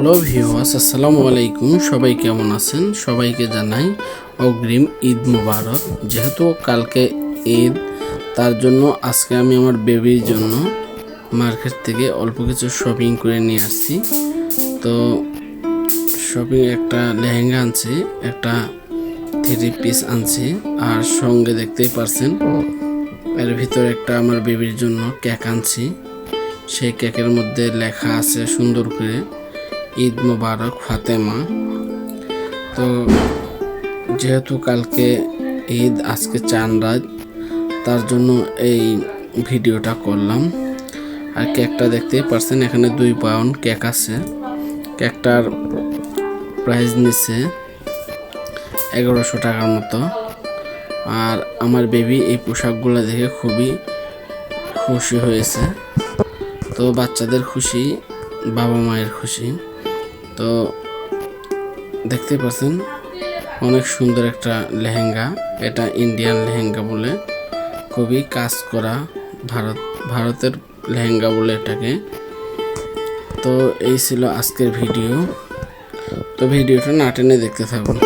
Hello viewers, আসসালামু আলাইকুম। সবাই কেমন আছেন? সবাইকে জানাই অগ্রিম ঈদ মোবারক। যেহেতু কালকে ঈদ, তার জন্য আজকে আমি আমার বেবির জন্য মার্কেট থেকে অল্প কিছু শপিং করে নিয়ে আসছি। তো শপিং একটা লেহেঙ্গা আনছি, একটা 3 পিস আনছি, আর সঙ্গে দেখতেই পারছেন এর ভিতরে একটা আমার বেবির জন্য কেক আনছি। সেই কেকের মধ্যে লেখা আছে সুন্দর করে ঈদ মোবারক ফাতেমা। তো যেহেতু কালকে ঈদ, আজকে চাঁদ রাত, তার জন্য এই ভিডিওটা করলাম। আর কেকটা দেখতেই পারছেন, এখানে 2 পাউন্ড কেক আছে। কেকটার প্রাইস নিচ্ছে 1100 টাকার মতো। আর আমার বেবি এই পোশাকগুলো দেখে খুবই খুশি হয়েছে। তো বাচ্চাদের খুশি, বাবা মায়ের খুশি। তো দেখতে পাচ্ছেন অনেক সুন্দর একটা লেহেঙ্গা। এটা ইন্ডিয়ান লেহেঙ্গা বলে, খুবই কাজ করা, ভারতের লেহেঙ্গা বলে এটাকে। তো এই ছিল আজকের ভিডিও। তো ভিডিওটা না টেনে দেখতে থাকুন।